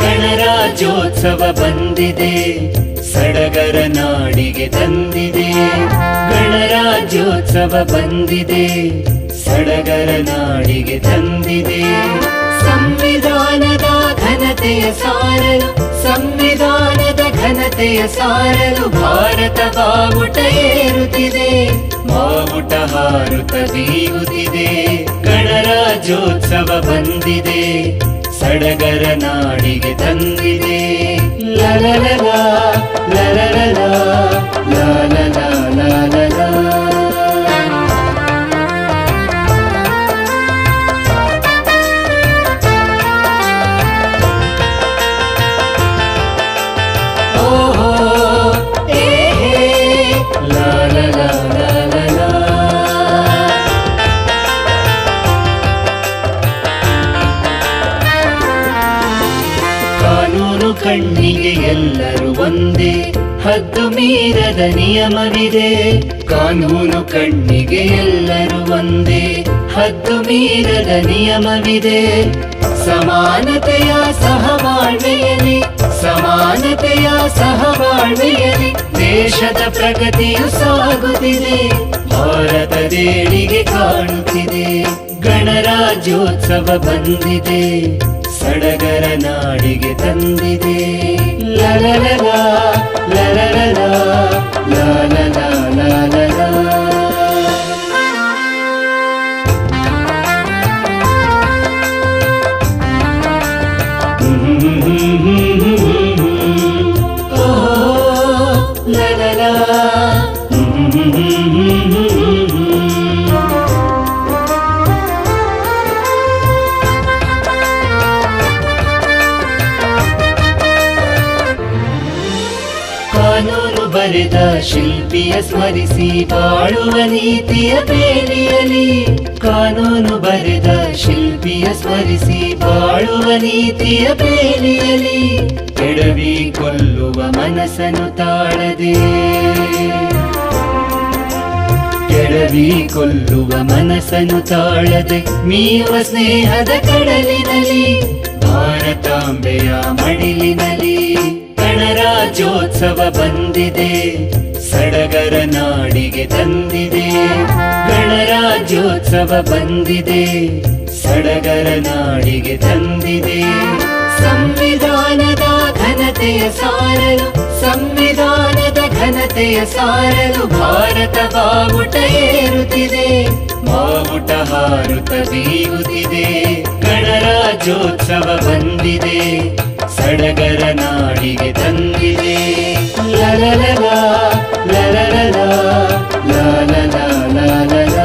ಗಣರಾಜ್ಯೋತ್ಸವ ಬಂದಿದೆ, ಸಡಗರ ನಾಡಿಗೆ ತಂದಿದೆ. ಗಣರಾಜ್ಯೋತ್ಸವ ಬಂದಿದೆ, ಸಡಗರ ನಾಡಿಗೆ ತಂದಿದೆ. ಸಂವಿಧಾನದ ಘನತೆಯ ಸಾರಲು, ಸಂವಿಧಾನದ ಘನತೆಯ ಸಾರಲು ಭಾರತ ಬಾವುಟ ಏರುತ್ತಿದೆ, ಬಾವುಟ ಹಾರುತ್ತ ಬೀಗುತ್ತಿದೆ. ಗಣರಾಜ್ಯೋತ್ಸವ ಬಂದಿದೆ, ಸಡಗರ ನಾಡಿಗೆ ತಂದಿದೆ. ಲಲಲಲ ಲಲಲಲ ಲಲಲ ಲಲಲ. ಓಹೋ ಏ ಲಲಲ ಲಲಲ. ಕಾನೂನು ಕಣ್ಣಿಗೆ ಎಲ್ಲರೂ ಒಂದೇ, ಹದ್ದು ಮೀರದ ನಿಯಮವಿದೆ. ಕಾನೂನು ಕಣ್ಣಿಗೆ ಎಲ್ಲರೂ ಒಂದೇ, ಹದ್ದು ಮೀರದ ನಿಯಮವಿದೆ. ಸಮಾನತೆಯ ಸಹಬಾಳ್ವೆಯಲ್ಲಿ, ಸಮಾನತೆಯ ಸಹಬಾಳ್ವೆಯಲ್ಲಿ ದೇಶದ ಪ್ರಗತಿಯು ಸಾಗುತ್ತಿದೆ, ಭಾರತದೇಳಿಗೆ ಕಾಣುತ್ತಿದೆ. ಗಣರಾಜ್ಯೋತ್ಸವ ಬಂದಿದೆ, ಸಡಗರ ನಾಡಿಗೆ ತಂದಿದೆ. ಲಲಲಲ ಲಲಲಲ ಲಲಲ ಲಲಲ. ಓಹೋ ಲಲಲ. ಕಾನೂನು ಬರೆದ ಶಿಲ್ಪಿಯ ಸ್ಮರಿಸಿ ಬಾಳುವ ನೀತಿಯ ಬೇಲಿಯಲಿ, ಕಾನೂನು ಬರೆದ ಶಿಲ್ಪಿಯ ಸ್ಮರಿಸಿ ಬಾಳುವ ನೀತಿಯ ಬೇಲಿಯಲಿ ಕೆಡವಿ ಕೊಲ್ಲುವ ಮನಸ್ಸನ್ನು ತಾಳದೆ, ಕೆಡವಿ ಕೊಲ್ಲುವ ಮನಸ್ಸನ್ನು ತಾಳದೆ ಮೀಯುವ ಸ್ನೇಹದ ಕಡಲಿನಲ್ಲಿ, ಭಾರತಾಂಬೆಯ ಮಡಿಲಿನಲ್ಲಿ. ಗಣರಾಜ್ಯೋತ್ಸವ ಬಂದಿದೆ, ಸಡಗರ ನಾಡಿಗೆ ತಂದಿದೆ. ಗಣರಾಜ್ಯೋತ್ಸವ ಬಂದಿದೆ, ಸಡಗರ ನಾಡಿಗೆ ತಂದಿದೆ. ಸಂವಿಧಾನದ ಘನತೆಯ ಸಾರಲು, ಸಂವಿಧಾನದ ಘನತೆಯ ಸಾರಲು ಭಾರತ ಬಾವುಟ ಏರುತ್ತಿದೆ, ಬಾವುಟ ಹಾರುತ್ತ ಬೀಗುತ್ತಿದೆ. ಗಣರಾಜ್ಯೋತ್ಸವ ಬಂದಿದೆ, ಸಡಗರ ನಾಡಿಗೆ ತಂದಿದೆ. ಲಲಲಲ ಲಲಲಲ ಲಲಲ ಲಲಲ.